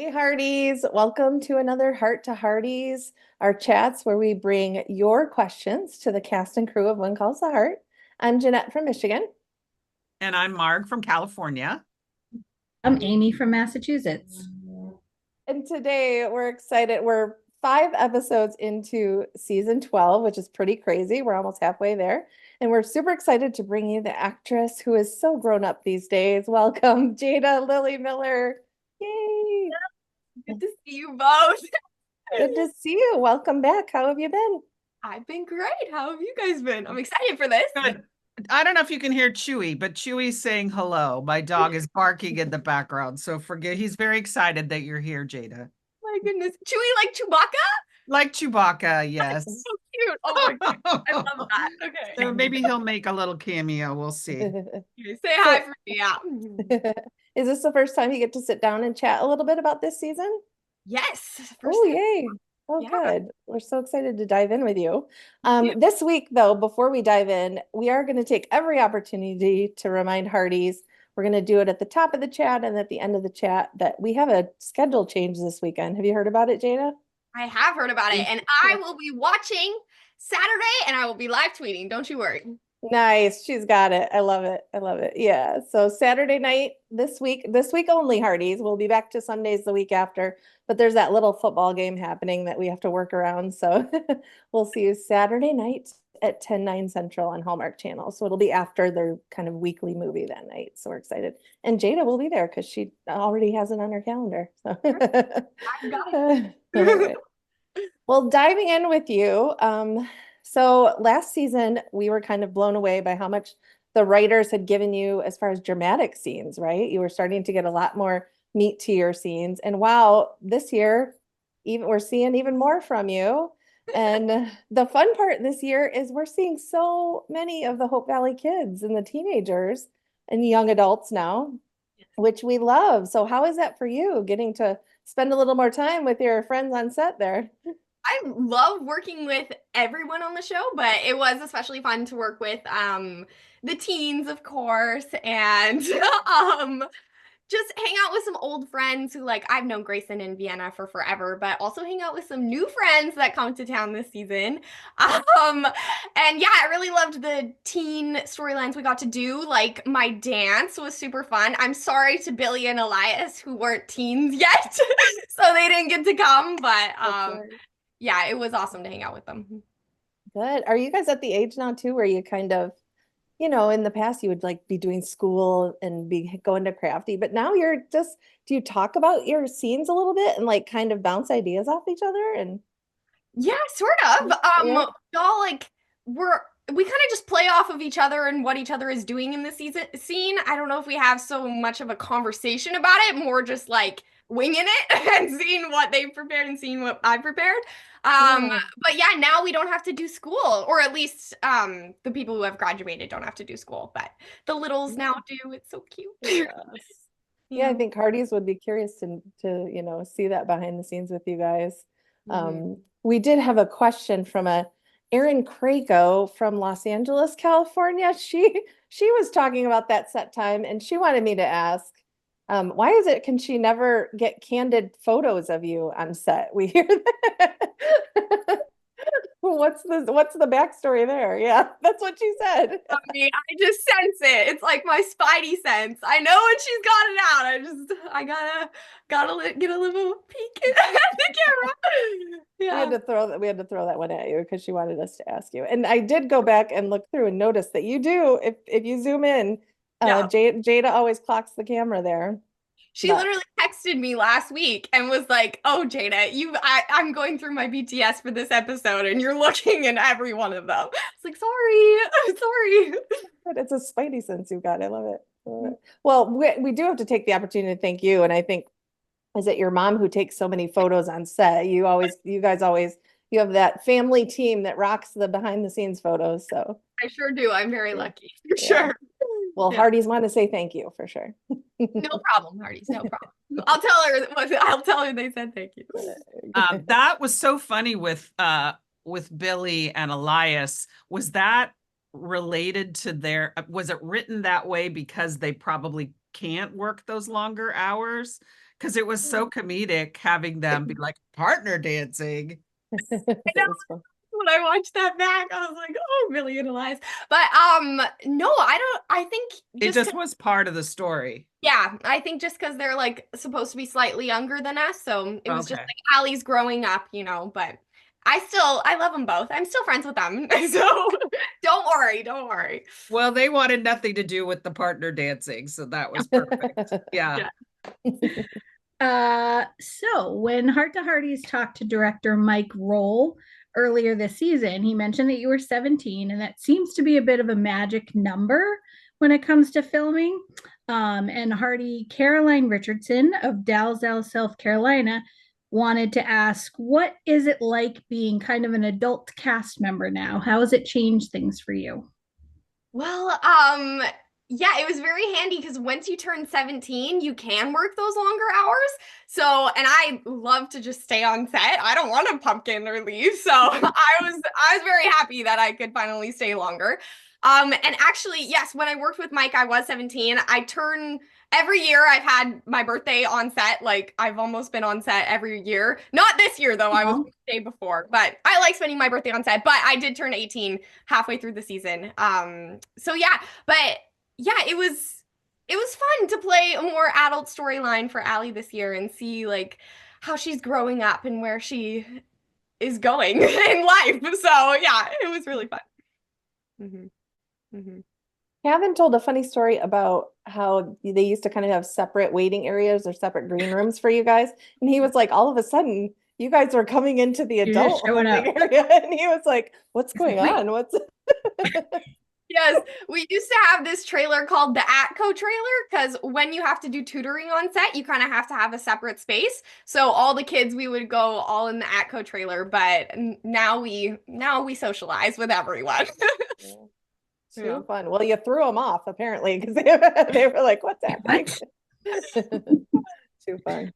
Hey, Hearties. Welcome to another Heart to Hearties, our chats where we bring your questions to the cast and crew of One Calls the Heart. I'm Jeanette from Michigan. And I'm Marg from California. I'm Amy from Massachusetts. And today we're excited. We're 5 episodes into season 12, which is pretty crazy. We're almost halfway there. And we're super excited to bring you the actress who is so grown up these days. Welcome, Jaeda Lily Miller. Yay. Good to see you both. Good to see you. Welcome back. How have you been? I've been great. How have you guys been? I'm excited for this. Good. I don't know if you can hear Chewy, but Chewy's saying hello. My dog is barking in the background, so forget. He's very excited that you're here, Jaeda. My goodness. Chewy like Chewbacca? Like Chewbacca, yes. That's so cute. Oh my god. I love that. Okay. So maybe he'll make a little cameo. We'll see. Say hi for me. Yeah. Is this the first time you get to sit down and chat a little bit about this season? Yes. Oh, yay. Oh, Yeah. good. We're so excited to dive in with you. This week, though, before we dive in, we are going to take every opportunity to remind Hearties. We're going to do it at the top of the chat and at the end of the chat that we have a schedule change this weekend. Have you heard about it, Jaeda? I have heard about it, and I will be watching Saturday, and I will be live tweeting. Don't you worry. Nice. She's got it. I love it. I love it. Yeah. So Saturday night this week only, Hearties. We'll be back to Sundays the week after, but there's that little football game happening that we have to work around. So we'll see you Saturday night at 10/9 Central on Hallmark Channel. So it'll be after their kind of weekly movie that night. So we're excited. And Jaeda will be there because she already has it on her calendar. So I got it. Well, diving in with you, so last season we were kind of blown away by how much the writers had given you as far as dramatic scenes, right? You were starting to get a lot more meat to your scenes. And wow, this year, even we're seeing even more from you. And the fun part this year is we're seeing so many of the Hope Valley kids and the teenagers and young adults now, which we love. So how is that for you, getting to spend a little more time with your friends on set there? I love working with everyone on the show, but it was especially fun to work with the teens, of course, and just hang out with some old friends who, like, I've known Grayson and Vienna for forever, but also hang out with some new friends that come to town this season. And yeah, I really loved the teen storylines we got to do. Like, my dance was super fun. I'm sorry to Billy and Elias who weren't teens yet, so they didn't get to come, but yeah, it was awesome to hang out with them. Good. Are you guys at the age now too, where you kind of, in the past you would like be doing school and be going to crafty, but now you're just, do you talk about your scenes a little bit and like kind of bounce ideas off each other? And Yeah, sort of. yeah. Y'all like we kind of just play off of each other and what each other is doing in the scene. I don't know if we have so much of a conversation about it, more just like winging it and seeing what they prepared and seeing what I prepared. Yeah. But yeah, now we don't have to do school, or at least the people who have graduated don't have to do school, but the littles now do. It's so cute. Yes. Yeah, I think Hardee's would be curious to see that behind the scenes with you guys. We did have a question from a Erin Crago from Los Angeles, California. She was talking about that set time and she wanted me to ask, why is it can she never get candid photos of you on set? We hear that. What's the backstory there? Yeah, that's what she said. I mean, I just sense it. It's like my Spidey sense. I know when she's got it out. I gotta get a little peek at the camera. Yeah. We had to throw that one at you because she wanted us to ask you. And I did go back and look through and notice that you do, if you zoom in, Yeah. Jaeda always clocks the camera there. She literally texted me last week and was like, "Oh, Jaeda, I'm going through my BTS for this episode, and you're looking in every one of them." It's like, sorry, I'm sorry. But it's a Spidey sense you've got. I love it. Well, we do have to take the opportunity to thank you. And I think, is it your mom who takes so many photos on set? You guys always, you have that family team that rocks the behind the scenes photos. So I sure do. I'm very lucky, for Yeah. sure. Well, Yeah. Hardee's want to say thank you for sure. No problem, Hardee's. No problem. I'll tell her they said thank you. That was so funny with Billy and Elias. Was that related to was it written that way because they probably can't work those longer hours? because it was so comedic having them be like partner dancing. It was fun. When I watched that back, I was like, oh, million lies. But no, I think It just was part of the story. yeah, I think just because they're like supposed to be slightly younger than us, so it was just Okay. like Allie's growing up, but I love them both. I'm still friends with them. So don't worry. Well, they wanted nothing to do with the partner dancing, so that was perfect. Yeah. So when Heart to Hearties talked to director Mike Roll earlier this season, he mentioned that you were 17, and that seems to be a bit of a magic number when it comes to filming. And Hardy Caroline Richardson of Dalzell, South Carolina, wanted to ask, what is it like being kind of an adult cast member now? How has it changed things for you? Well, yeah, it was very handy because once you turn 17, you can work those longer hours. So, and I love to just stay on set. I don't want to pumpkin or leave. So I was very happy that I could finally stay longer. And actually, yes, when I worked with Mike, I was 17. I turn every year I've had my birthday on set. Like I've almost been on set every year. Not this year though. I was the day before, but I like spending my birthday on set. But I did turn 18 halfway through the season. So yeah, but yeah, it was fun to play a more adult storyline for Allie this year and see like how she's growing up and where she is going in life. So yeah, it was really fun. Kevin told a funny story about how they used to kind of have separate waiting areas or separate green rooms for you guys. And he was like, all of a sudden, you guys were coming into the You're just adult showing holding up. area. And he was like, what's going Wait. on? What's Yes, we used to have this trailer called the Atco trailer because when you have to do tutoring on set, you kind of have to have a separate space. So all the kids, we would go all in the Atco trailer, but now we socialize with everyone. Too Yeah. fun. Well, you threw them off apparently because they were like, what's happening? Too fun.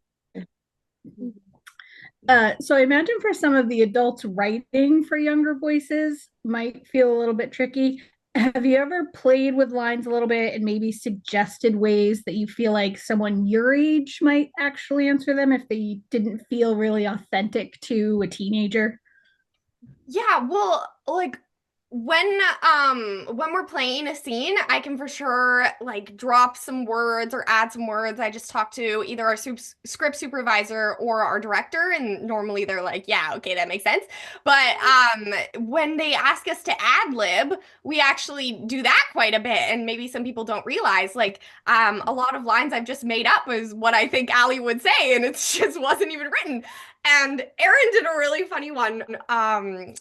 So I imagine for some of the adults, writing for younger voices might feel a little bit tricky. Have you ever played with lines a little bit and maybe suggested ways that you feel like someone your age might actually answer them if they didn't feel really authentic to a teenager? Yeah, well, like when we're playing a scene, I can for sure like drop some words or add some words. I just talk to either our script supervisor or our director, and normally they're like, "Yeah, okay, that makes sense." But when they ask us to ad lib, we actually do that quite a bit, and maybe some people don't realize like a lot of lines I've just made up is what I think Allie would say, and it just wasn't even written. And Erin did a really funny one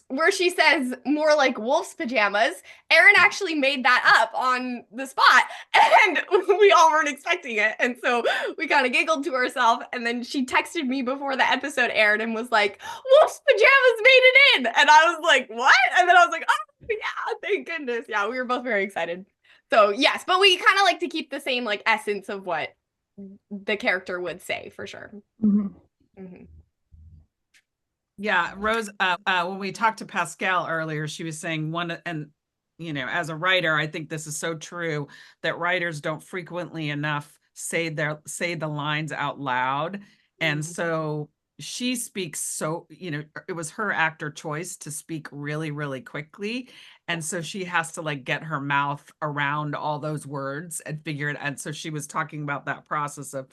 where she says more like wolf's pajamas. Erin actually made that up on the spot, and we all weren't expecting it. And so we kind of giggled to ourselves. And then she texted me before the episode aired and was like, wolf's pajamas made it in. And I was like, what? And then I was like, oh, yeah, thank goodness. Yeah, we were both very excited. So, yes, but we kind of like to keep the same like essence of what the character would say for sure. Yeah, Rose, when we talked to Pascal earlier, she was saying and as a writer, I think this is so true that writers don't frequently enough say the lines out loud. And so she speaks it was her actor choice to speak really, really quickly. And so she has to like get her mouth around all those words and figure it. And so she was talking about that process of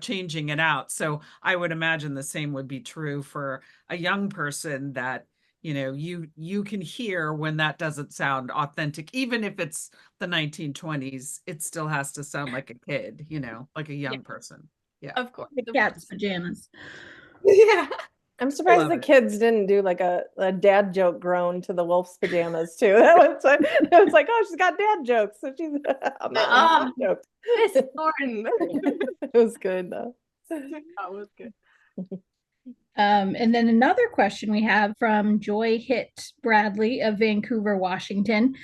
changing it out. So I would imagine the same would be true for a young person that, you can hear when that doesn't sound authentic, even if it's the 1920s, it still has to sound like a kid, like a young person. Yeah. Of course. The cat's pajamas. Yeah. I'm surprised the kids didn't do like a dad joke groan to the wolf's pajamas too. It was like, oh, she's got dad jokes. So she's dad joke. Miss Thornton. It was good though. That was good. And then another question we have from Joy Hitt Bradley of Vancouver, Washington.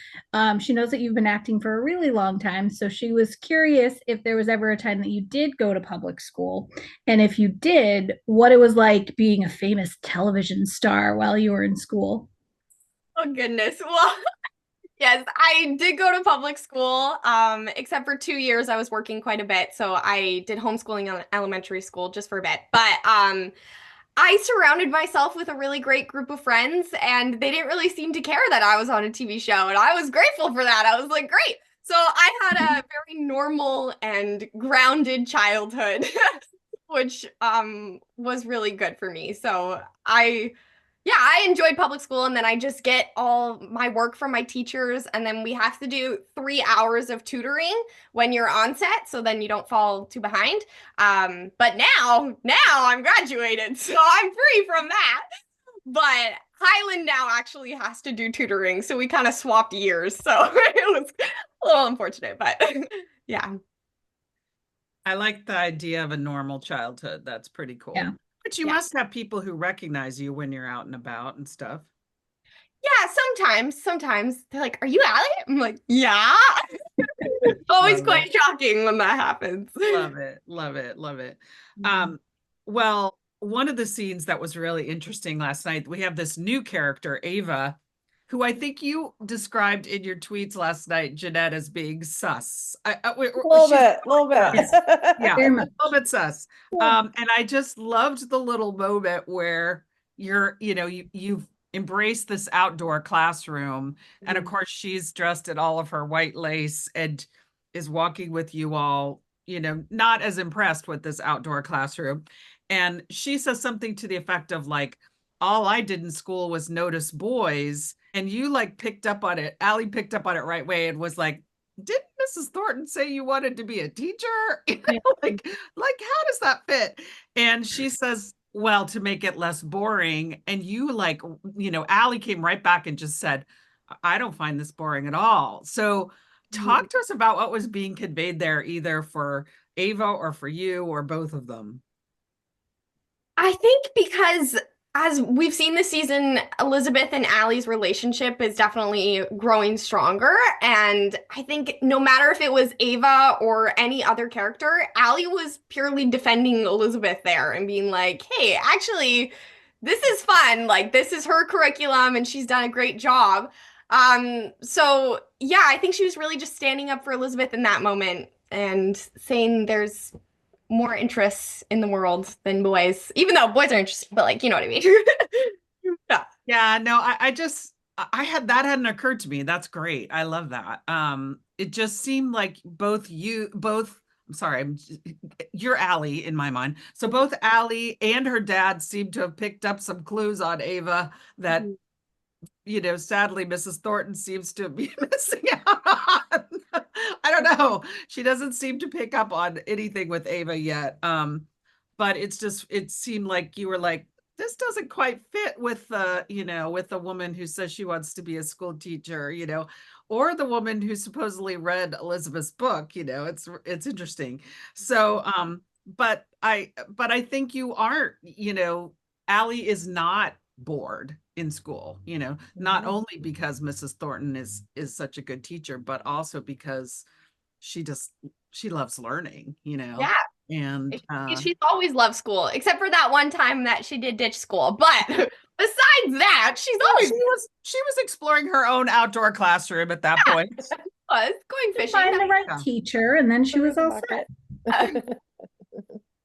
She knows that you've been acting for a really long time, so she was curious if there was ever a time that you did go to public school, and if you did, what it was like being a famous television star while you were in school. Oh goodness. Well, Yes, I did go to public school, except for 2 years I was working quite a bit. So I did homeschooling in elementary school just for a bit. But I surrounded myself with a really great group of friends, and they didn't really seem to care that I was on a TV show. And I was grateful for that. I was like, great. So I had a very normal and grounded childhood, which was really good for me. So I enjoyed public school, and then I just get all my work from my teachers, and then we have to do 3 hours of tutoring when you're on set, so then you don't fall too behind. But now I'm graduated, so I'm free from that. But Highland now actually has to do tutoring, so we kind of swapped years. So it was a little unfortunate, but yeah. I like the idea of a normal childhood. That's pretty cool. Yeah. But you Yeah. must have people who recognize you when you're out and about and stuff. Yeah, sometimes they're like, "Are you Allie?" I'm like, "Yeah." Always Love quite shocking when that happens. Love it. Love it. Love it. Well, one of the scenes that was really interesting last night, we have this new character, Ava, who I think you described in your tweets last night, Jeanette, as being sus. A little bit. Yes. Yeah, Very a much. little bit sus. And I just loved the little moment where you've embraced this outdoor classroom. And of course, she's dressed in all of her white lace and is walking with you all, not as impressed with this outdoor classroom. And she says something to the effect of like, all I did in school was notice boys. And you like picked up on it. Allie picked up on it right away and was like, didn't Mrs. Thornton say you wanted to be a teacher? like how does that fit? And she says, well, to make it less boring. And you Allie came right back and just said, I don't find this boring at all. So talk to us about what was being conveyed there, either for Ava or for you or both of them. I think because as we've seen this season, Elizabeth and Allie's relationship is definitely growing stronger. And I think no matter if it was Ava or any other character, Allie was purely defending Elizabeth there and being like, hey, actually, this is fun. Like, this is her curriculum and she's done a great job. So yeah, I think she was really just standing up for Elizabeth in that moment and saying there's more interests in the world than boys, even though boys are interested, but you know what I mean? Yeah, no, I hadn't occurred to me. That's great. I love that. It just seemed like you're Allie in my mind. So both Allie and her dad seem to have picked up some clues on Ava that, sadly, Mrs. Thornton seems to be missing out on. I don't know. She doesn't seem to pick up on anything with Ava yet. But it seemed like you were like, this doesn't quite fit with with the woman who says she wants to be a school teacher, or the woman who supposedly read Elizabeth's book, it's interesting. So, but I think you aren't, Allie is not bored in school, not only because Mrs. Thornton is such a good teacher, but also because she loves learning, Yeah. And she's always loved school, except for that one time that she did ditch school. But besides that, she's always she was exploring her own outdoor classroom at that point. was going fishing. Find the right teacher, and then she was all set.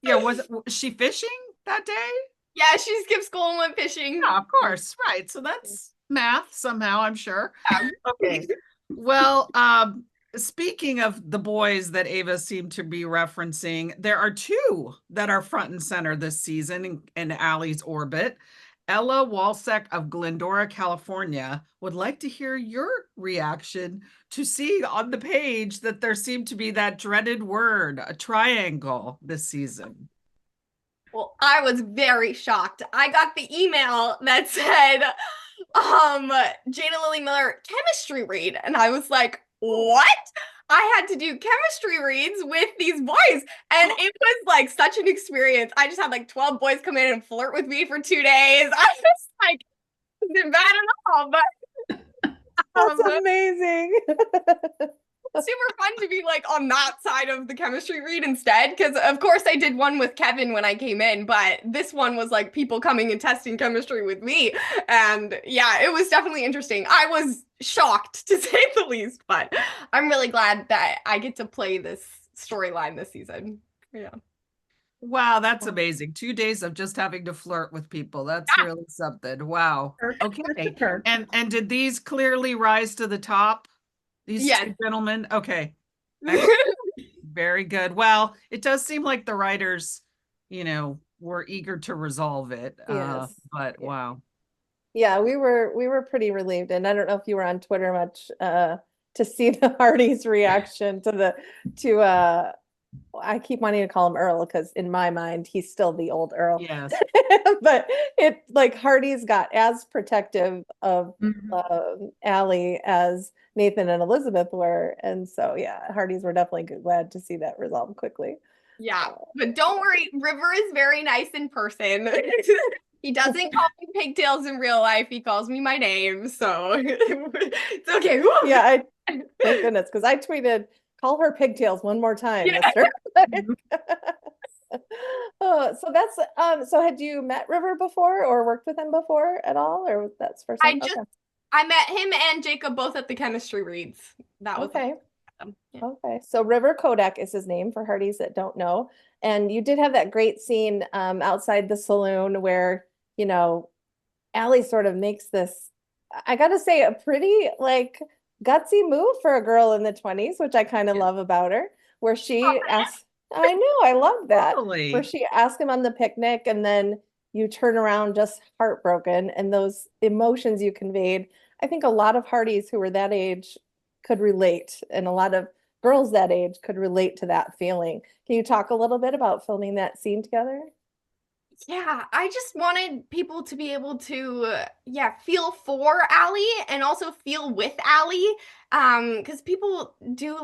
Yeah, was she fishing that day? Yeah, she skipped school and went fishing. Yeah, of course, right. So that's math somehow, I'm sure. Okay. Well, speaking of the boys that Ava seemed to be referencing, there are two that are front and center this season in Allie's orbit. Ella Walsek of Glendora, California, would like to hear your reaction to seeing on the page that there seemed to be that dreaded word, a triangle, this season. Well, I was very shocked. I got the email that said, Jaeda Lily Miller chemistry read. And I was like, what? I had to do chemistry reads with these boys. And it was like such an experience. I just had like 12 boys come in and flirt with me for 2 days. I was like, it wasn't bad at all, but that's amazing. super fun to be like on that side of the chemistry read instead, because of course I did one with Kevin when I came in, but this one was like people coming and testing chemistry with me. And yeah, it was definitely interesting. I was shocked to say the least, but I'm really glad that I get to play this storyline this season. Yeah. Wow, that's amazing. 2 days of just having to flirt with people. That's really something. Wow. Perk. That's a Okay. perk. And did these clearly rise to the top? These Yes. two gentlemen? Okay. Very good. Well, it does seem like the writers, were eager to resolve it. Yes. But Yeah. wow. Yeah, we were pretty relieved. And I don't know if you were on Twitter much to see the Hardys' reaction to I keep wanting to call him Earl because in my mind he's still the old Earl. Yes. But it like Hardy's got as protective of Allie as Nathan and Elizabeth were. And so yeah, Hardy's were definitely glad to see that resolved quickly. Yeah, but don't worry, River is very nice in person. He doesn't call me pigtails in real life. He calls me my name, so it's okay. Yeah, thank goodness, because I tweeted, "Call her pigtails one more time, Yeah. Mister." So that's so had you met River before or worked with him before at all, or that's first time? I met him and Jacob both at the chemistry reads. That was Okay. Yeah. Okay, so River Kodak is his name for Hardys that don't know. And you did have that great scene outside the saloon where, Allie sort of makes this, I gotta say, a pretty like gutsy move for a girl in the 20s, which I kind of love about her, where she asks, I know, I love that. Totally. Where she asked him on the picnic and then you turn around just heartbroken, and those emotions you conveyed. I think a lot of Hardys who were that age could relate, and a lot of girls that age could relate to that feeling. Can you talk a little bit about filming that scene together? Yeah, I just wanted people to be able to, feel for Allie and also feel with Allie. Because people do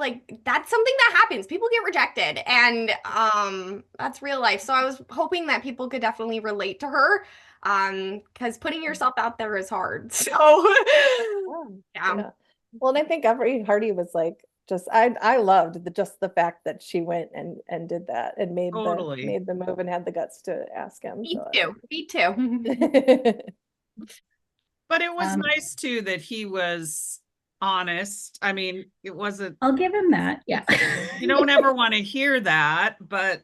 that's something that happens. People get rejected, and that's real life. So I was hoping that people could definitely relate to her. Because putting yourself out there is hard. So yeah. Well, and I think every Hardy was like, I loved just the fact that she went and did that and made the move and had the guts to ask him. Me too. Me too. But it was nice too that he was honest. I mean, it wasn't. I'll give him that. Yeah. You don't ever want to hear that, but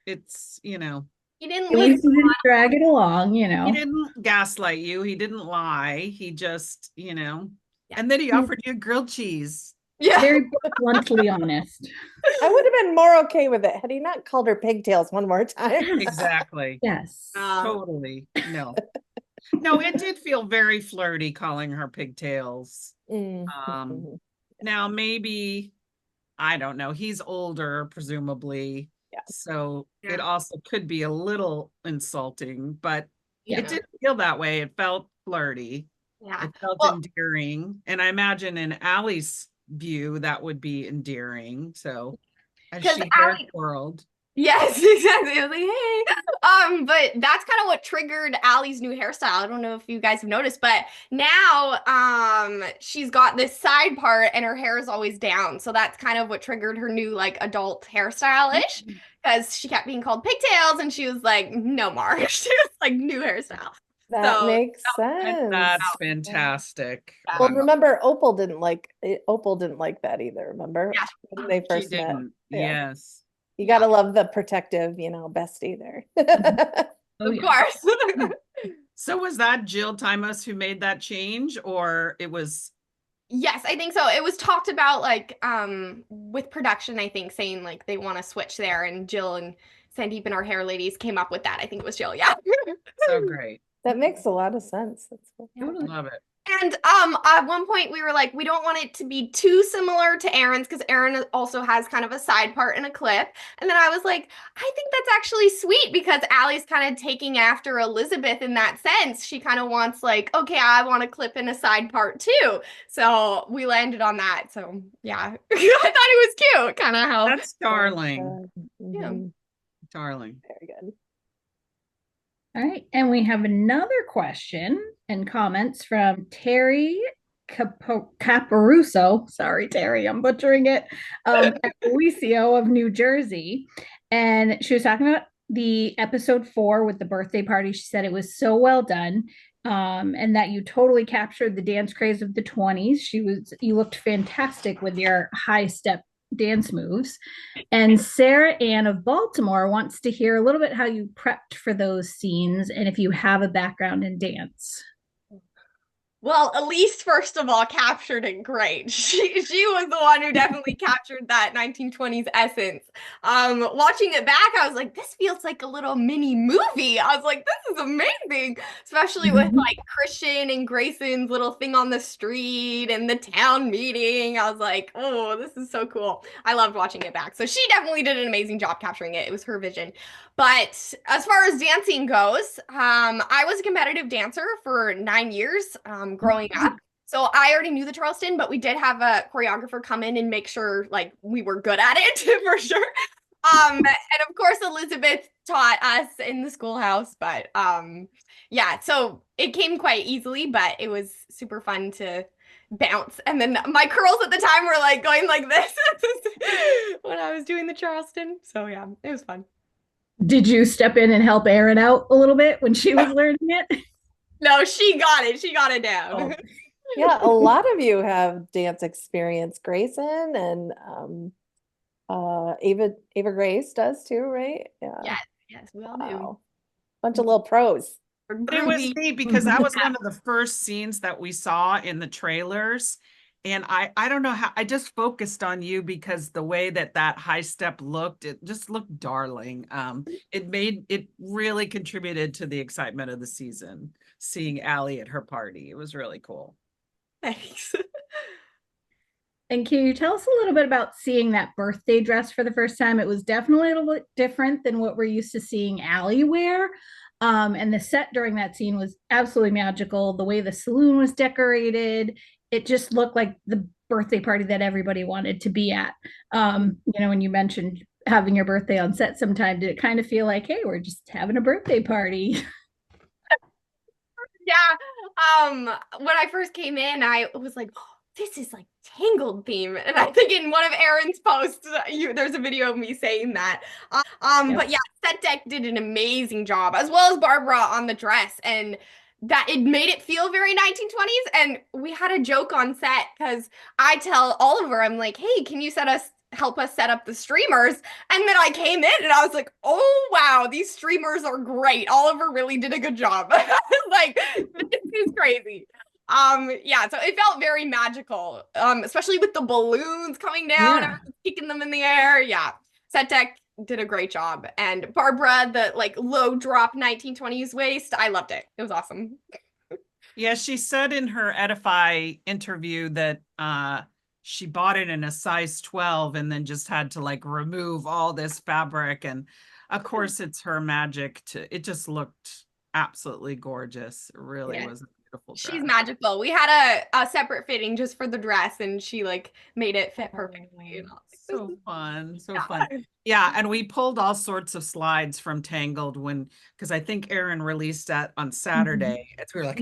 it's, He didn't At least he didn't drag it along, He didn't gaslight you. He didn't lie. He just, and then he offered you grilled cheese. Yeah. Very bluntly honest. I would have been more okay with it had he not called her pigtails one more time. Exactly. Yes. Totally. No. No, it did feel very flirty calling her pigtails. Now maybe, I don't know, he's older, presumably. Yeah. So it also could be a little insulting, but it didn't feel that way. It felt flirty. Yeah. It felt endearing. And I imagine in Allie's view, that would be endearing. So as she heard world. Yes, exactly. I was like, hey. But that's kind of what triggered Allie's new hairstyle. I don't know if you guys have noticed, but now she's got this side part and her hair is always down. So that's kind of what triggered her new adult hairstyle-ish, because she kept being called pigtails and she was like, no more. She was like, new hairstyle. That makes sense. That's fantastic. Well, remember, Opal didn't like that either. Remember when they first met? Yes. You gotta love the protective, bestie there. Of course. So was that Jill Timus who made that change, or it was? Yes, I think so. It was talked about with production, I think, saying they want to switch there, and Jill and Sandeep and our hair ladies came up with that. I think it was Jill. Yeah. So great. That makes a lot of sense. That's cool. Love it. And at one point we were like, we don't want it to be too similar to Erin's, because Erin also has kind of a side part and a clip. And then I was like, I think that's actually sweet, because Allie's kind of taking after Elizabeth in that sense. She kind of wants okay, I want a clip and a side part too. So we landed on that. So yeah, I thought it was cute, kind of how. That's darling. Yeah. Darling. Very good. All right, and we have another question and comments from Terry Caparuso. Sorry, Terry, I'm butchering it. Alicio of New Jersey. And she was talking about the episode 4 with the birthday party. She said it was so well done. and that you totally captured the dance craze of the 20s. You looked fantastic with your high step dance moves. And Sarah Ann of Baltimore wants to hear a little bit how you prepped for those scenes and if you have a background in dance. Well, Elise, first of all, captured it great. She was the one who definitely captured that 1920s essence. Watching it back, I was like, this feels like a little mini movie. I was like, this is amazing, especially with like Christian and Grayson's little thing on the street and the town meeting. I was like, oh, this is so cool. I loved watching it back. So she definitely did an amazing job capturing it. It was her vision. But as far as dancing goes, I was a competitive dancer for 9 years growing up. So I already knew the Charleston, but we did have a choreographer come in and make sure like we were good at it for sure. And of course, Elizabeth taught us in the schoolhouse, but yeah, so it came quite easily, but it was super fun to bounce. And then my curls at the time were like going like this when I was doing the Charleston. So yeah, it was fun. Did you step in and help Erin out a little bit when she was learning it? No, she got it. She got it down. Oh. Yeah, a lot of you have dance experience. Grayson and Ava Grace does too, right? Yeah. Yes, we all do. Wow. Bunch of little pros. It was neat because that was one of the first scenes that we saw in the trailers. And I don't know how, I just focused on you because the way that high step looked, it just looked darling. It really contributed to the excitement of the season, seeing Allie at her party. It was really cool. Thanks. And can you tell us a little bit about seeing that birthday dress for the first time? It was definitely a little bit different than what we're used to seeing Allie wear. And the set during that scene was absolutely magical. The way the saloon was decorated, it just looked like the birthday party that everybody wanted to be at. When you mentioned having your birthday on set sometime, did it kind of feel like, hey, we're just having a birthday party? Yeah. When I first came in, I was like, oh, this is like Tangled theme. And I think in one of Erin's posts, there's a video of me saying that. But yeah, Set Deck did an amazing job, as well as Barbara on the dress. And that it made it feel very 1920s. And we had a joke on set because I tell Oliver, I'm like, hey, can you help us set up the streamers? And then I came in and I was like, oh wow, these streamers are great. Oliver really did a good job. Like, this is crazy. Yeah, so it felt very magical, especially with the balloons coming down and kicking them in the air. Yeah, Set Deck did a great job. And Barbara, the like low drop 1920s waist, I loved it. It was awesome. Yeah, she said in her Edify interview that she bought it in a size 12 and then just had to like remove all this fabric. And of course, it's her magic it just looked absolutely gorgeous. It really was a beautiful dress. She's magical. We had a separate fitting just for the dress and she like made it fit perfectly. So fun. So fun. Yeah. And we pulled all sorts of slides from Tangled because I think Erin released that on Saturday. And we were like,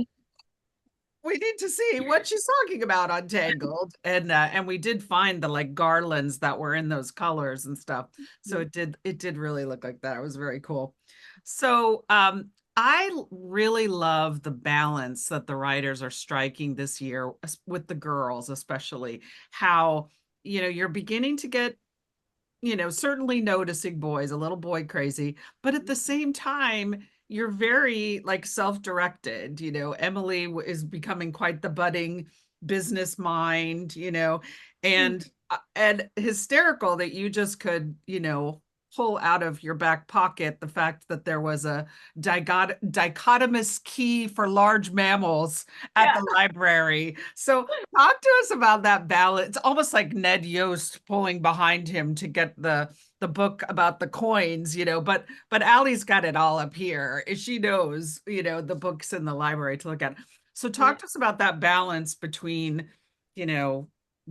we need to see what she's talking about on Tangled. And we did find the like garlands that were in those colors and stuff. So it did really look like that. It was very cool. So I really love the balance that the writers are striking this year with the girls, especially how, you're beginning to get, certainly noticing boys, a little boy crazy, but at the same time, you're very like self-directed. Emily is becoming quite the budding business mind, and hysterical that you just could, pull out of your back pocket the fact that there was a dichotomous key for large mammals at the library. So talk to us about that balance. It's almost like Ned Yost pulling behind him to get the book about the coins, but Allie's got it all up here. She knows, the books in the library to look at. So talk to us about that balance between,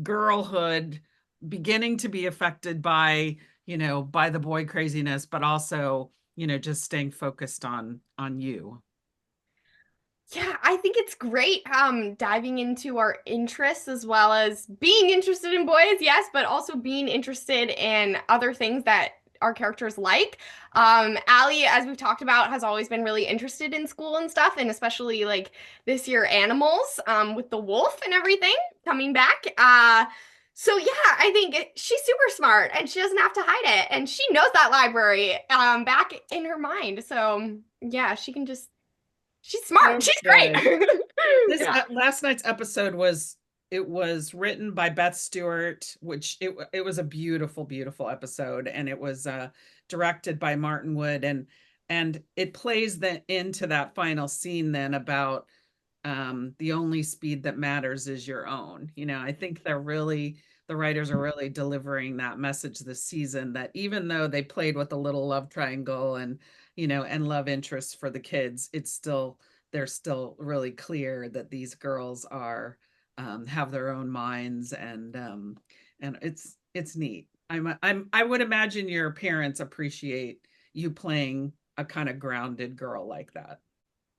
girlhood beginning to be affected by the boy craziness, but also, just staying focused on you. Yeah, I think it's great diving into our interests as well as being interested in boys, yes, but also being interested in other things that our characters like. Allie, as we've talked about, has always been really interested in school and stuff, and especially like this year animals, with the wolf and everything coming back. So yeah, I think she's super smart and she doesn't have to hide it, and she knows that library back in her mind. So yeah, she can just, she's smart. So She's great. This Yeah. last night's episode was written by Beth Stewart, which it was a beautiful, beautiful episode, and it was directed by Martin Wood, and it plays into that final scene then about the only speed that matters is your own. I think the writers are really delivering that message this season, that even though they played with a little love triangle and and love interest for the kids, they're still really clear that these girls are have their own minds, and it's neat. I would imagine your parents appreciate you playing a kind of grounded girl like that.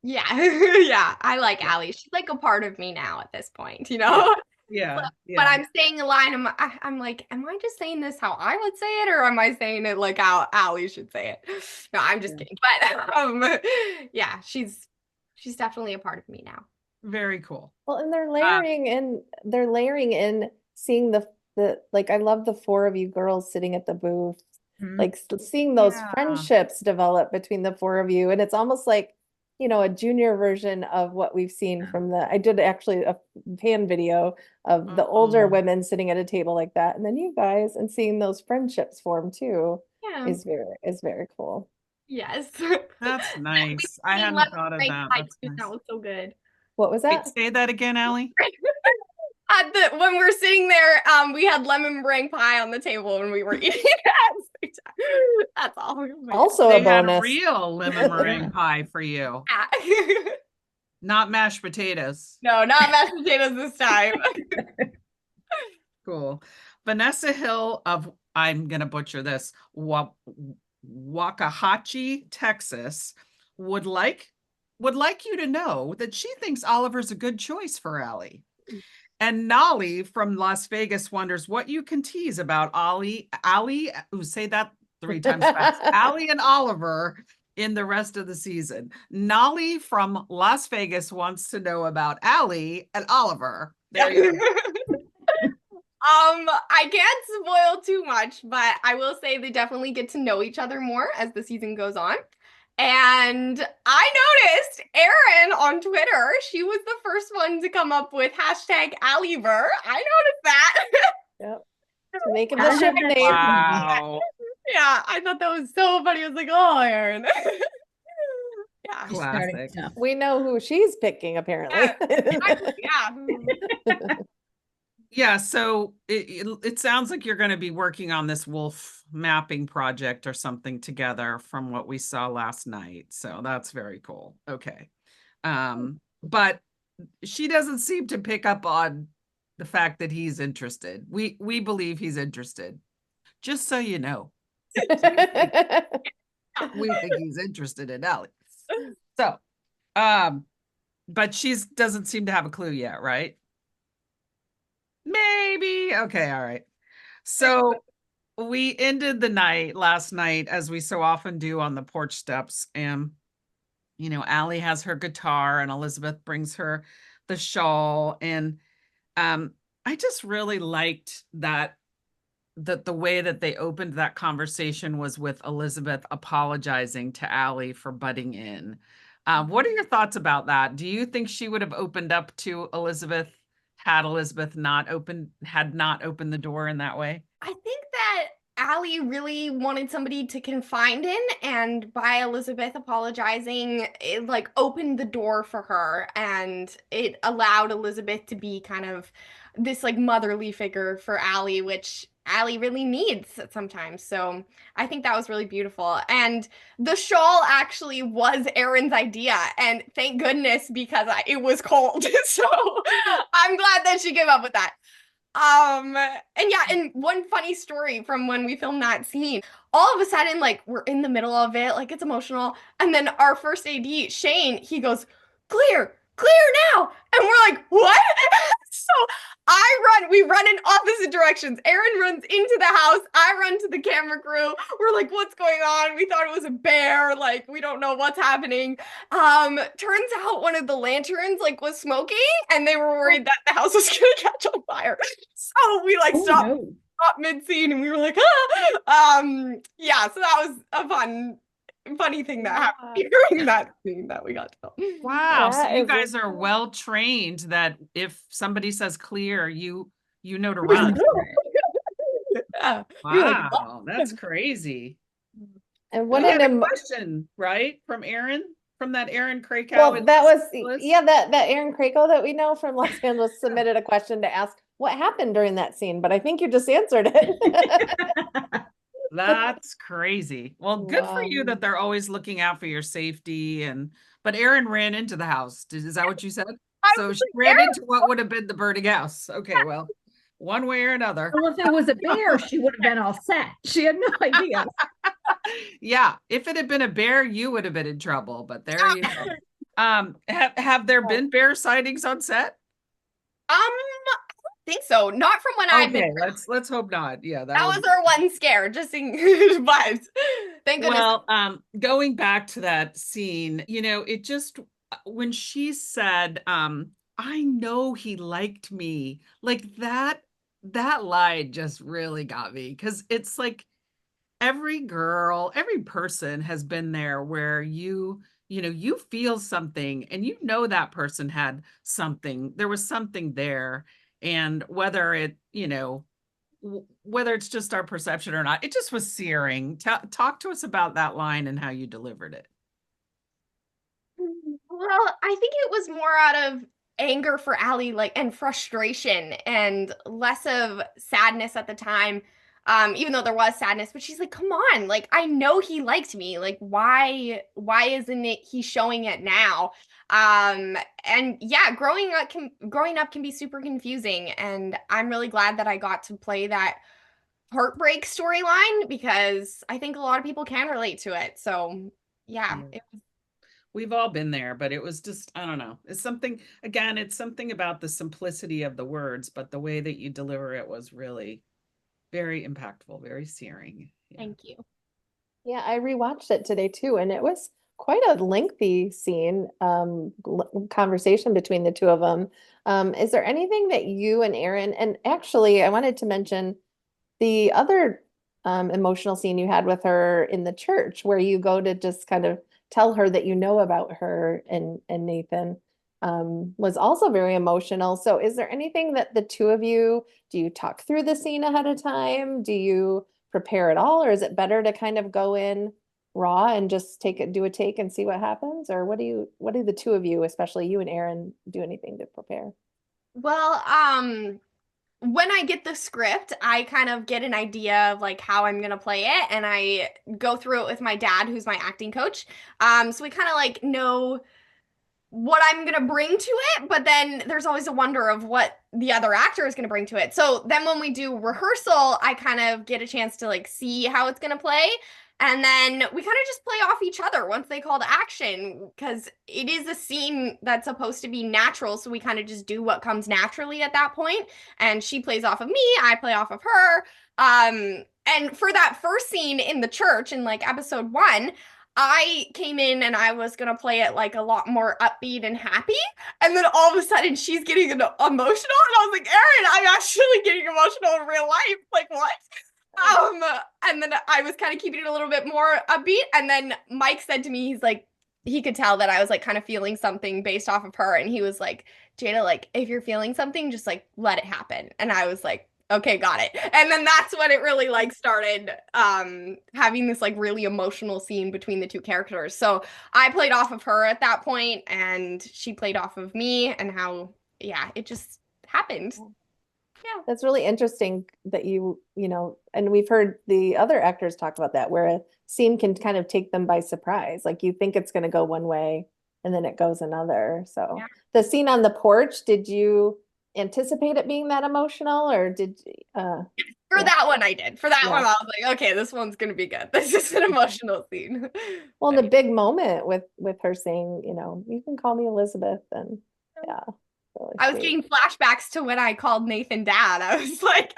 Yeah. Yeah. I like Allie. She's like a part of me now at this point, Yeah. But I'm saying a line, I'm like, am I just saying this how I would say it, or am I saying it like how Allie should say it? No, I'm just kidding. But yeah, she's definitely a part of me now. Very cool. Well, and they're layering in seeing the like, I love the four of you girls sitting at the booth, like seeing those Yeah. friendships develop between the four of you. And it's almost like, a junior version of what we've seen from I did actually a fan video of the older women sitting at a table like that. And then you guys, and seeing those friendships form too Yeah. is very cool. Yes. That's nice. I hadn't thought of that. That's nice. That was so good. What was Wait, that? say that again, Allie. When we're sitting there, we had lemon meringue pie on the table when we were eating it. That's all. Also They a bonus. had real lemon meringue pie for you, Yeah. not mashed potatoes. No, not mashed potatoes this time. Cool. Vanessa Hill of, I'm gonna butcher this, Waxahachie, Texas, would like you to know that she thinks Oliver's a good choice for Allie. And Nolly from Las Vegas wonders what you can tease about Allie, say that 3 times fast, Allie and Oliver in the rest of the season. Nolly from Las Vegas wants to know about Allie and Oliver. There you go. I can't spoil too much, but I will say they definitely get to know each other more as the season goes on. And I noticed Erin on Twitter, she was the first one to come up with #Alliever. I noticed that. Yep. To make him the ship name. Wow. Yeah, I thought that was so funny. I was like, oh, Erin. Yeah. Classic. We know who she's picking, apparently. Yeah. Yeah, so it sounds like you're going to be working on this wolf mapping project or something together from what we saw last night. So that's very cool. Okay. But she doesn't seem to pick up on the fact that he's interested. We believe he's interested. Just so you know. We think he's interested in Allie. So, but she doesn't seem to have a clue yet, right? Maybe. Okay. All right. So we ended the night last night, as we so often do, on the porch steps. And, Allie has her guitar and Elizabeth brings her the shawl. And I just really liked that the way that they opened that conversation was with Elizabeth apologizing to Allie for butting in. What are your thoughts about that? Do you think she would have opened up to Elizabeth had Elizabeth not opened the door in that way? I think that Allie really wanted somebody to confide in, and by Elizabeth apologizing, it like opened the door for her, and it allowed Elizabeth to be kind of this like motherly figure for Allie, which Allie really needs sometimes. So I think that was really beautiful. And the shawl actually was Erin's idea, and thank goodness, because it was cold. So I'm glad that she came up with that. And yeah, and one funny story from when we filmed that scene, all of a sudden, like, we're in the middle of it, like, it's emotional, and then our first AD, Shane, he goes, Clear, clear now. And we're like, what? So we run in opposite directions. Aaron runs into the house. I run to the camera crew. We're like, what's going on? We thought it was a bear. Like, we don't know what's happening. Turns out one of the lanterns like was smoking and they were worried that the house was gonna catch on fire. So we like stopped mid-scene and we were like, yeah, so that was a funny thing that happened during that scene that we got to film. Wow. So That you is guys are well trained that if somebody says clear, you know to run. Yeah. We were like, Wow, that's crazy. And We what had an a question, right? From that Aaron Krakow. well, in that was Los yeah, that Aaron Krakow that we know from Los Angeles submitted a question to ask what happened during that scene, but I think you just answered it. That's crazy. Well, good for you Wow. that they're always looking out for your safety. But Erin ran into the house. Is that what you said? So she ran into what would have been the burning house. Okay, well, one way or another. Well, if it was a bear, she would have been all set. She had no idea. Yeah, if it had been a bear, you would have been in trouble. But there you go. Have there been bear sightings on set? I think so. Not from when I've been. Okay, let's hope not. Yeah, That was our one scare, just in but thank goodness. Well, going back to that scene, it just when she said, I know he liked me, like that line just really got me because it's like every girl, every person has been there where you feel something and that person had something, there was something there. And whether it's just our perception or not, it just was searing. Talk to us about that line and how you delivered it. Well, I think it was more out of anger for Allie, like, and frustration and less of sadness at the time. Even though there was sadness, but she's like, come on, like, I know he liked me. Like, why isn't it he showing it now? And yeah, growing up can be super confusing. And I'm really glad that I got to play that Heartbreak storyline because I think a lot of people can relate to it. So yeah, We've all been there, but it was just, I don't know. It's something about the simplicity of the words, but the way that you deliver it was really very impactful, very searing. Yeah. Thank you. Yeah, I rewatched it today too, and it was quite a lengthy scene, conversation between the two of them. Is there anything that you and Aaron, and actually I wanted to mention the other emotional scene you had with her in the church where you go to just kind of tell her that you know about her and Nathan, was also very emotional. So is there anything that the two of you, do you talk through the scene ahead of time? Do you prepare at all? Or is it better to kind of go in raw and just do a take and see what happens? Or what do the two of you, especially you and Aaron, do anything to prepare? Well, when I get the script, I kind of get an idea of like how I'm gonna play it, and I go through it with my dad, who's my acting coach. So we kind of like know what I'm gonna bring to it, but then there's always a wonder of what the other actor is gonna bring to it. So then when we do rehearsal, I kind of get a chance to like see how it's gonna play. And then we kind of just play off each other once they call to action because it is a scene that's supposed to be natural. So we kind of just do what comes naturally at that point. And she plays off of me, I play off of her. And for that first scene in the church in like episode 1, I came in and I was gonna play it like a lot more upbeat and happy, and then all of a sudden she's getting emotional, and I was like, Erin, I'm actually getting emotional in real life. Like what? And then I was kind of keeping it a little bit more upbeat, and then Mike said to me, he's like, he could tell that I was like kind of feeling something based off of her, and he was like, Jaeda, like if you're feeling something, just like let it happen. And I was like, okay, got it. And then that's when it really like started having this like really emotional scene between the two characters. So I played off of her at that point and she played off of me, and how it just happened. Yeah. That's really interesting that you know, and we've heard the other actors talk about that, where a scene can kind of take them by surprise. Like you think it's going to go one way and then it goes another. So Yeah. the scene on the porch, did you anticipate it being that emotional, or did For Yeah. that one, I did. For that Yeah. one, I was like, okay, this one's gonna be good. This is an emotional scene. well, the big moment with her saying, you can call me Elizabeth, and yeah, really I was sweet. getting flashbacks to when I called Nathan dad. I was like,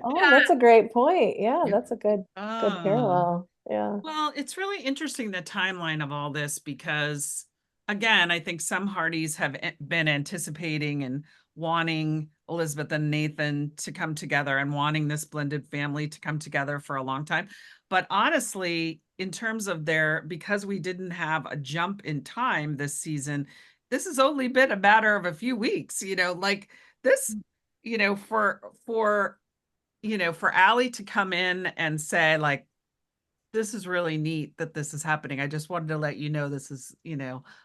Oh, that's a great point. Yeah, Yeah. that's a good parallel. Yeah. Well, it's really interesting, the timeline of all this, because again, I think some Hardys have been anticipating and wanting Elizabeth and Nathan to come together and wanting this blended family to come together for a long time. But honestly, in terms of because we didn't have a jump in time this season, this has only been a matter of a few weeks, like this, for Allie to come in and say, like, this is really neat that this is happening. I just wanted to let you know this is,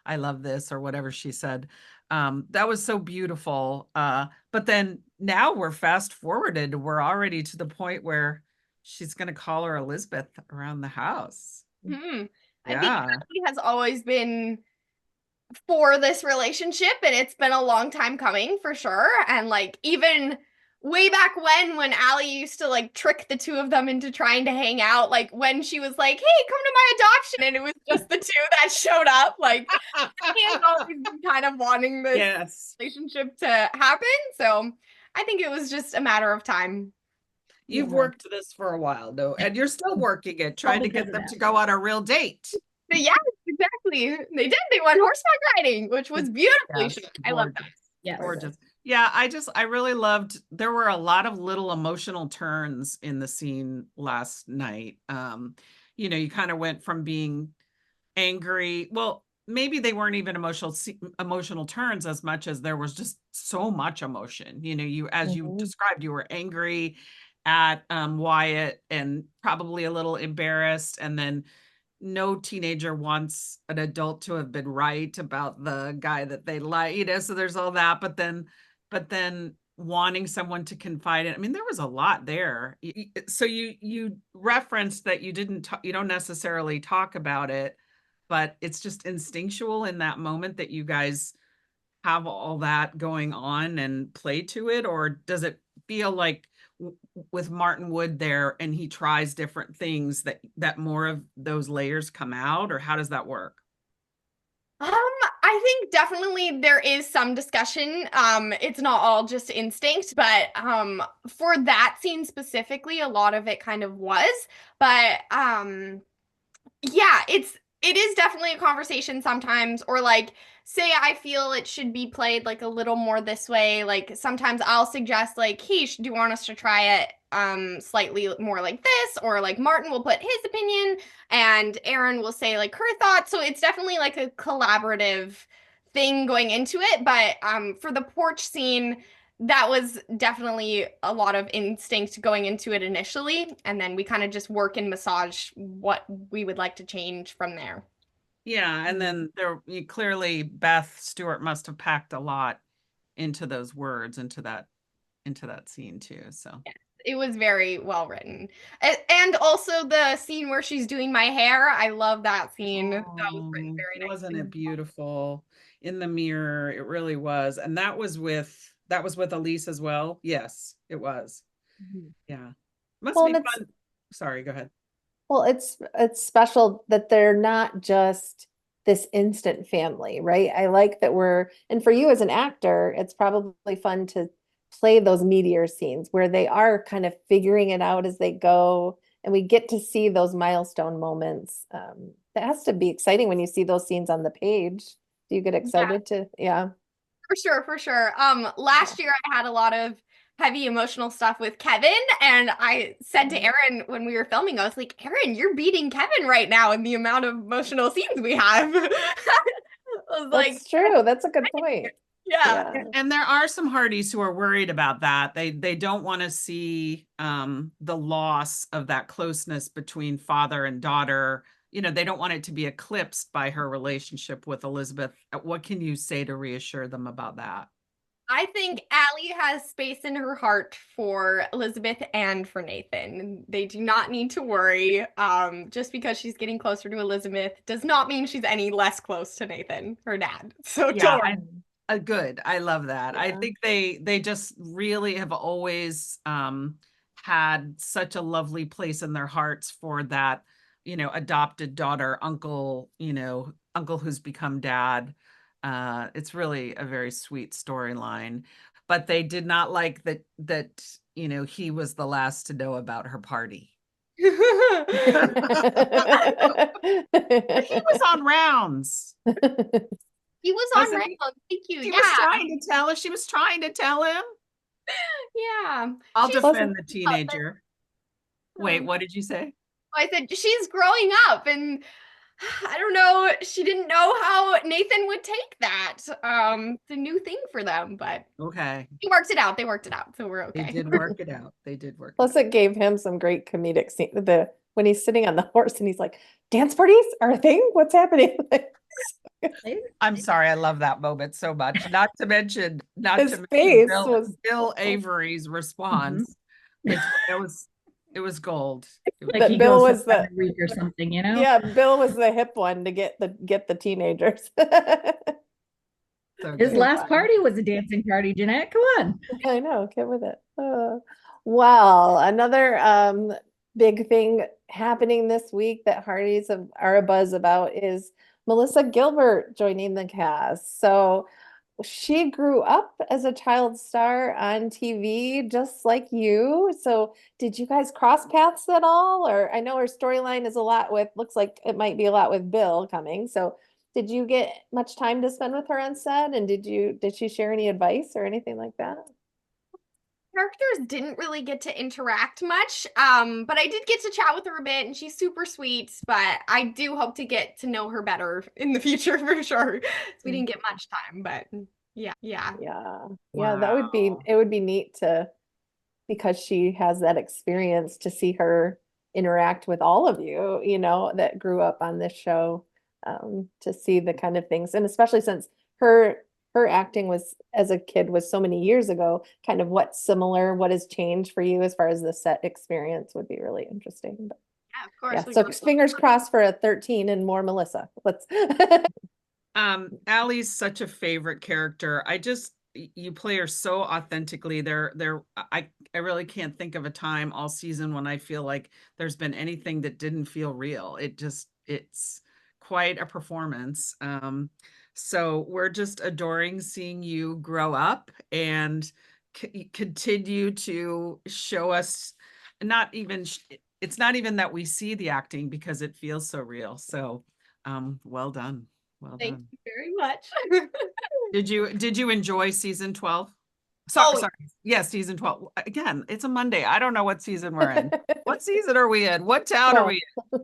I love this, or whatever she said. That was so beautiful. But then now we're fast forwarded. We're already to the point where she's going to call her Elizabeth around the house. I think Yeah. Allie has always been for this relationship, and it's been a long time coming for sure. And like even way back when Allie used to like trick the two of them into trying to hang out, like when she was like, hey, come to my adoption, and it was just the two that showed up. Like Anne's always been kind of wanting this relationship to happen. So I think it was just a matter of time. You've worked this for a while, though, and you're still working it, trying to get them to go on a real date. But yeah, exactly. They did. They went horseback riding, which was beautifully shot. I love that. Yes. Gorgeous. Yeah, I really loved, there were a lot of little emotional turns in the scene last night. You kind of went from being angry. Well, maybe they weren't even emotional turns as much as there was just so much emotion. As you described, you were angry at Wyatt and probably a little embarrassed, and then no teenager wants an adult to have been right about the guy that they like, so there's all that, but then wanting someone to confide in. I mean, there was a lot there. So you referenced that you don't necessarily talk about it, but it's just instinctual in that moment that you guys have all that going on and play to it? Or does it feel like with Martin Wood there and he tries different things that more of those layers come out? Or how does that work? I think definitely there is some discussion. It's not all just instinct, but for that scene specifically, a lot of it kind of was. But yeah, it is definitely a conversation sometimes, or like say I feel it should be played like a little more this way. Like sometimes I'll suggest like, hey, do you want us to try it slightly more like this? Or like Martin will put his opinion and Erin will say like her thoughts. So it's definitely like a collaborative thing going into it. But for the porch scene, that was definitely a lot of instinct going into it initially, and then we kind of just work and massage what we would like to change from there. Yeah, and then clearly Beth Stewart must have packed a lot into those words, into that scene too. So yes, it was very well written. And also the scene where she's doing my hair, I love that scene. That was written very nicely. Wasn't it beautiful? In the mirror, it really was. And that was with Elise as well. Yes, it was. Yeah. Must be fun. Sorry, go ahead. Well, it's special that they're not just this instant family, right? I like that and for you as an actor, it's probably fun to play those meteor scenes where they are kind of figuring it out as they go, and we get to see those milestone moments. That has to be exciting when you see those scenes on the page. Do you get excited yeah. For sure. Last year I had a lot of heavy emotional stuff with Kevin, and I said to Erin when we were filming, I was like, Erin, you're beating Kevin right now in the amount of emotional scenes we have. That's true. That's a good point. Yeah. And there are some Hardys who are worried about that. They don't want to see the loss of that closeness between father and daughter. They don't want it to be eclipsed by her relationship with Elizabeth. What can you say to reassure them about that? I think Allie has space in her heart for Elizabeth and for Nathan. They do not need to worry. Just because she's getting closer to Elizabeth does not mean she's any less close to Nathan, her dad. So don't worry. Good. I love that. I Yeah. think they just really have always had such a lovely place in their hearts for that, adopted daughter, uncle, uncle who's become dad. It's really a very sweet storyline. But they did not like that he was the last to know about her party. He was on rounds. He was on Wasn't right. he? Thank you. She Yeah. was trying to tell us. She was trying to tell him. Yeah. I'll She's defend the up, teenager. Wait, um, what did you say? I said she's growing up, and I don't know. She didn't know how Nathan would take that. It's a new thing for them, but Okay. he worked it out. They worked it out, so we're They okay. did work it out. They did work it Plus, out. it gave him some great comedic scene. When he's sitting on the horse and he's like, "Dance parties are a thing. What's happening?" I'm sorry, I love that moment so much. Not to mention His face Bill, was Bill Avery's response. It was gold. It Like that he Bill goes was home every week or something, you know? yeah, Bill was the hip one to get the teenagers. so His good. last party was a dancing party, Jeanette. Come on. I know, get with it. Well, another big thing happening this week that Hardy's are a buzz about is Melissa Gilbert joining the cast. So she grew up as a child star on TV, just like you. So did you guys cross paths at all? Or I know her storyline is looks like it might be a lot with Bill coming. So did you get much time to spend with her on set? And did she share any advice or anything like that? Characters didn't really get to interact much, but I did get to chat with her a bit, and she's super sweet. But I do hope to get to know her better in the future for sure. We didn't get much time, but yeah. Yeah. Yeah, Wow. it would be neat because she has that experience to see her interact with all of you, that grew up on this show, to see the kind of things. And especially since her acting was as a kid was so many years ago, kind of what has changed for you as far as the set experience would be really interesting. But Yeah, of course. yeah, so fingers crossed for a 13 and more Melissa. Let's Allie's such a favorite character. You play her so authentically. I really can't think of a time all season when I feel like there's been anything that didn't feel real. It's quite a performance. So we're just adoring seeing you grow up and continue to show us it's not even that we see the acting because it feels so real. So well done. Well Thank done. you very much. Did you enjoy season 12? Oh, Sorry. Yes, season 12. Again, it's a Monday. I don't know what season we're in. What season are we in? What town are we in?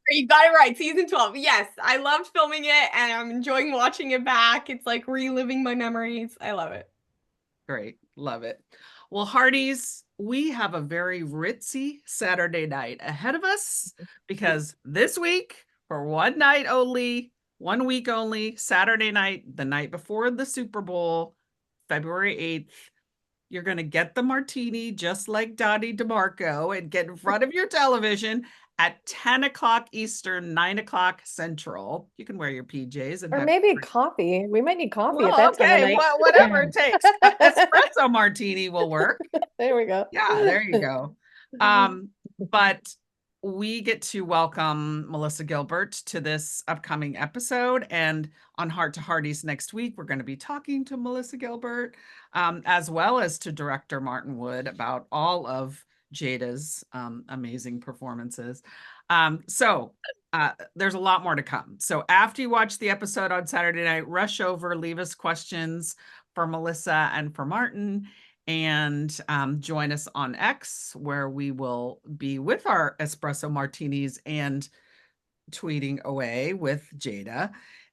you got it right. Season 12. Yes, I loved filming it, and I'm enjoying watching it back. It's like reliving my memories. I love it. Great. Love it. Well, Hardee's, we have a very ritzy Saturday night ahead of us because this week, for one night only, 1 week only, Saturday night, the night before the Super Bowl, February 8th, you're going to get the martini just like Dottie DeMarco and get in front of your television at 10 o'clock Eastern, 9 o'clock Central. You can wear your PJs and or maybe coffee. We might need coffee at that time of night. whatever it takes. Espresso martini will work. There we go. Yeah, there you go. But we get to welcome Melissa Gilbert to this upcoming episode. And on Heart to Hardy's next week, we're going to be talking to Melissa Gilbert, as well as to director Martin Wood about all of Jaeda's amazing performances. So there's a lot more to come. So after you watch the episode on Saturday night, rush over, leave us questions for Melissa and for Martin, and join us on X, where we will be with our espresso martinis and tweeting away with Jaeda.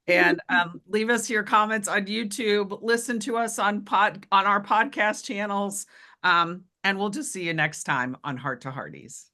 And leave us your comments on YouTube. Listen to us on our podcast channels. And we'll just see you next time on Heart to Hardy's.